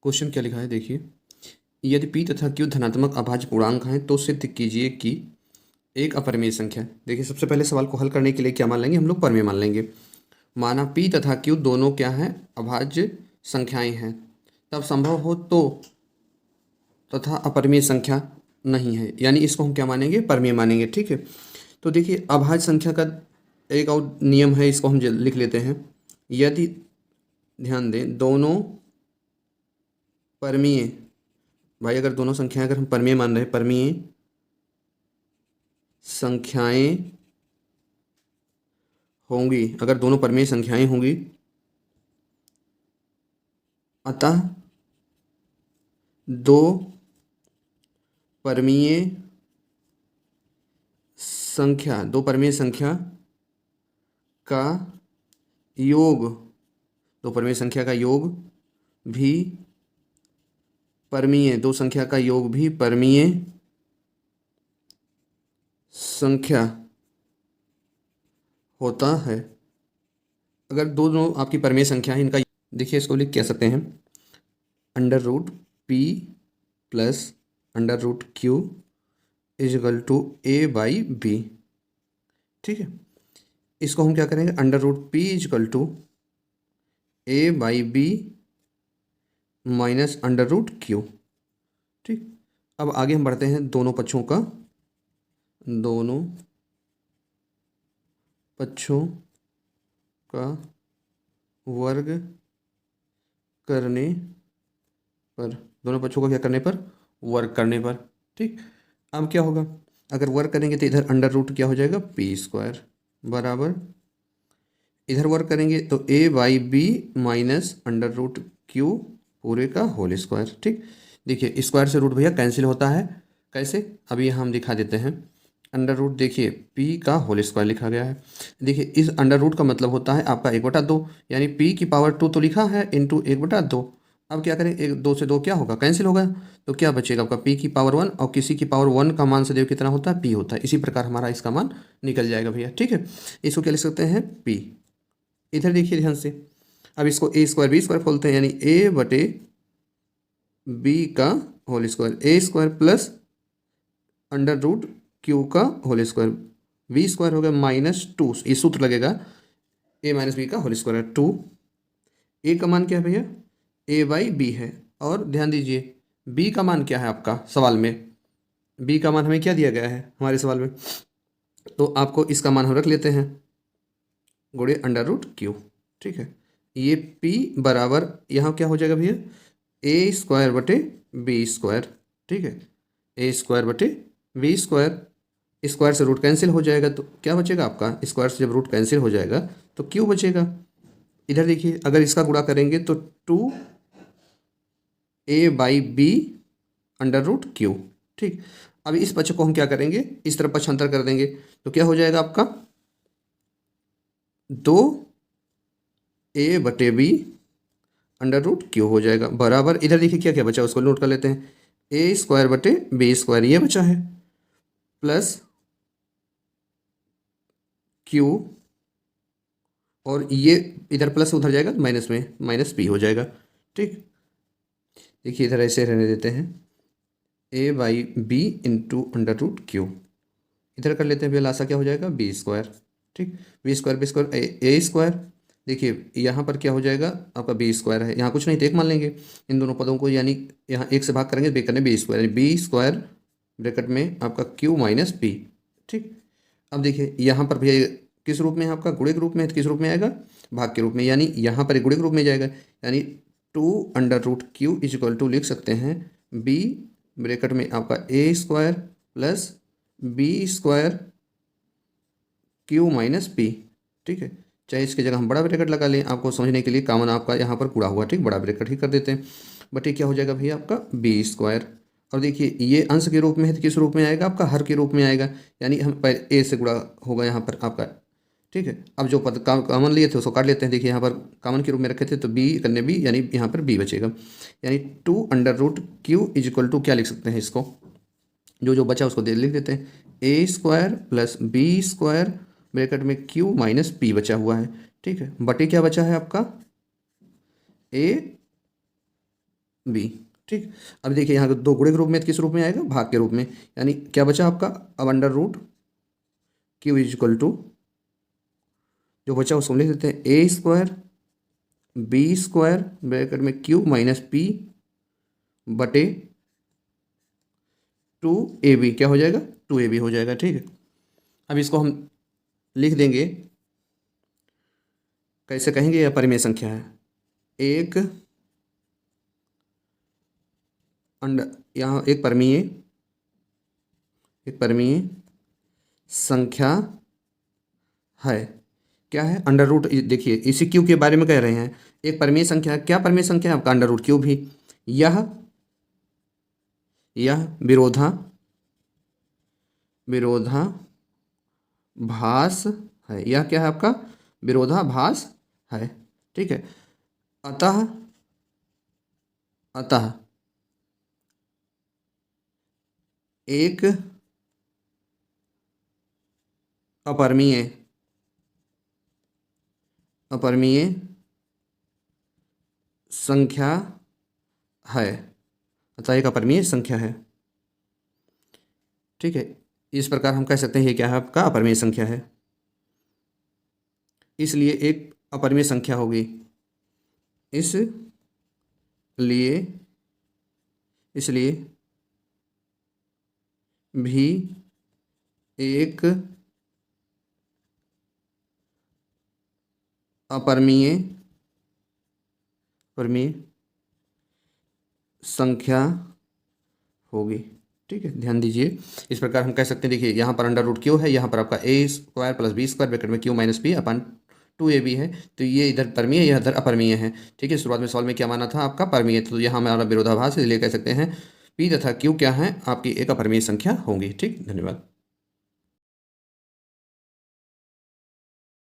Question क्या लिखा है देखिए। यदि p तथा q धनात्मक अभाज्य पूर्णांक हैं तो सिद्ध कीजिए कि एक अपरिमेय संख्या है। देखिए सबसे पहले सवाल को हल करने के लिए क्या मान लेंगे, हम लोग परिमेय मान लेंगे। माना p तथा q दोनों क्या हैं, अभाज्य संख्याएं हैं, तब संभव हो तो तथा अपरिमेय संख्या नहीं है, यानी इसको हम क्या मानेंगे, परिमेय मानेंगे। ठीक है, तो देखिए अभाज्य संख्या का एक और नियम है, इसको हम लिख लेते हैं। यदि ध्यान दें दोनों परिमेय, भाई अगर दोनों संख्याएं अगर हम परिमेय मान रहे हैं, परिमेय संख्याएं होंगी, अगर दोनों परिमेय संख्याएं होंगी, अतः दो परिमेय संख्या का योग, दो परिमेय संख्या का योग भी परिमेय, दो संख्या का योग भी परिमेय संख्या होता है। अगर दोनों आपकी परिमेय संख्या है, इनका देखिए इसको लिख कह सकते हैं under root p plus under root q is equal to a by b। ठीक है, इसको हम क्या करेंगे, under root p is equal to a by b minus under root q। ठीक, अब आगे हम बढ़ते हैं, दोनों पक्षों का वर्ग करने पर, दोनों पक्षों का क्या करने पर, वर्ग करने पर। ठीक, अब क्या होगा, अगर वर्ग करेंगे तो इधर अंडर रूट क्या हो जाएगा, p स्क्वायर बराबर, इधर वर्ग करेंगे तो a by B minus under root q पूरे का होल स्क्वायर। ठीक, देखिए स्क्वायर से रूट भैया कैंसिल होता है, कैसे, अभी यहाँ हम दिखा देते हैं। अंडर रूट देखिए p का होल स्क्वायर लिखा गया है। देखिए इस अंडर रूट का मतलब होता है आपका 1/2, यानी p की पावर 2 तो लिखा है इंटू 1/2। अब क्या करें, एक 2 से 2 क्या होगा, कैंसिल होगा, तो क्या बचेगा आपका p की पावर 1, और किसी की पावर 1 का मान सदैव कितना होता है, p होता है। इसी प्रकार हमारा इसका मान निकल जाएगा भैया। ठीक है, इसको क्या लिख सकते हैं, p। इधर देखिए ध्यान से, अब इसको a स्क्वायर बी स्क्वायर खोलते हैं, यानी a बटे b का whole square, a square plus under root q का होल स्क्वायर, b स्क्वायर हो गया माइनस 2, ये सूत्र लगेगा a माइनस बी का होल स्क्वायर है 2। a का मान क्या है भैया, a बाई बी है, और ध्यान दीजिए b का मान क्या है आपका सवाल में, b का मान हमें क्या दिया गया है हमारे सवाल में, तो आपको इसका मान हम रख लेते हैं गुणे अंडर रूट q। ठीक है, ये p बराबर यहाँ क्या हो जाएगा भैया, a स्क्वायर बटे बी स्क्वायर। ठीक है, a स्क्वायर बटे बी स्क्वायर, स्क्वायर से रूट कैंसिल हो जाएगा, तो क्या बचेगा आपका, स्क्वायर से जब रूट कैंसिल हो जाएगा तो q बचेगा। इधर देखिए अगर इसका गुणा करेंगे तो 2a by B under root q। ठीक, अब इस पक्ष को हम क्या करेंगे, इस तरफ पक्षांतर कर देंगे, तो क्या हो जाएगा आपका 2a बटे बी अंडर रूट क्यू हो जाएगा बराबर, इधर देखिए क्या क्या बचा उसको नोट कर लेते हैं, a स्क्वायर बटे बी स्क्वायर ये बचा है, प्लस q, और ये इधर प्लस उधर जाएगा माइनस में माइनस b हो जाएगा। ठीक, देखिए इधर ऐसे रहने देते हैं, a by B into under root Q, इधर कर लेते हैं भैया, लासा क्या हो जाएगा, बी स्क्वायर। ठीक, B square B square A square, देखिए यहाँ पर क्या हो जाएगा आपका बी स्क्वायर है, यहाँ कुछ नहीं तो एक मान लेंगे इन दोनों पदों को, यानी यहाँ एक से भाग करेंगे बे करने बी स्क्वायर, यानी बी स्क्वायर ब्रैकेट में आपका क्यू माइनस बी। ठीक, अब देखिए यहाँ पर भैया किस रूप में है आपका, गुणे के रूप में है, तो किस रूप में आएगा, भाग के रूप में, यानी यहाँ पर गुणे के रूप में जाएगा, यानी 2 under root Q is equal to लिख सकते हैं बी ब्रैकेट में आपका A square plus B square Q minus P. ठीक है, चाहे इसकी जगह हम बड़ा ब्रैकेट लगा लें, आपको समझने के लिए कॉमन आपका यहाँ पर गुणा हुआ, ठीक, बड़ा ब्रैकेट ही कर देते हैं, बट ये क्या हो जाएगा भैया आपका बी स्क्वायर, और देखिए ये अंश के रूप में है तो किस रूप में आएगा आपका, हर के रूप में आएगा, यानी हम पहले ए से गुणा होगा यहाँ पर आपका। ठीक है, अब जो पद कॉमन लिए थे उसको काट लेते हैं, देखिए यहाँ पर कॉमन के रूप में रखे थे तो बी करने बी, यानी यहाँ पर बी बचेगा, यानी 2 under root Q is equal to क्या लिख सकते हैं इसको, जो जो बचा उसको दे लिख देते हैं, A square plus B square bracket में क्यू माइनस पी बचा हुआ है। ठीक है, बटे क्या बचा है आपका, ए बी। ठीक, अब देखिए यहाँ दो गुणे के रूप में किस रूप में आएगा, भाग के रूप में, यानी क्या बचा आपका, अब under root Q is equal to, जो बचा उसको लिख देते हैं A square B square bracket में क्यू माइनस पी बटे 2ab, क्या हो जाएगा 2ab हो जाएगा। ठीक है, अब इसको हम लिख देंगे, कैसे कहेंगे, यह परिमेय संख्या है, एक अंडर, यहाँ एक परिमेय संख्या है, क्या है, अंडर रूट। देखिए इसी क्यू के बारे में कह रहे हैं, एक परिमेय संख्या, क्या परिमेय संख्या है आपका, अंडर रूट क्यू भी। यह विरोधाभास है, यह क्या है आपका, विरोधाभास है। ठीक है, अतः एक अपरिमेय संख्या है, अतः एक अपरिमेय संख्या है। ठीक है, इस प्रकार हम कह सकते हैं ये क्या है आपका, अपरिमेय संख्या है, इसलिए एक अपरिमेय संख्या होगी, इसलिए भी एक अपरिमेय संख्या होगी। ठीक है, ध्यान दीजिए, इस प्रकार हम कह सकते हैं, देखिए यहाँ पर अंडर रूट क्यू है, यहाँ पर आपका A square plus B square bracket में क्यू माइनस पी अपन 2ab है, तो ये इधर परमीय यह इधर अपरमीय है। ठीक है, शुरुआत में सवाल में क्या माना था आपका, परमीय, तो यहाँ हमारा विरोधाभास है, इसलिए कह सकते हैं पी तथा क्यू क्या है आपकी एक अपरिमेय संख्या होंगी। ठीक, धन्यवाद।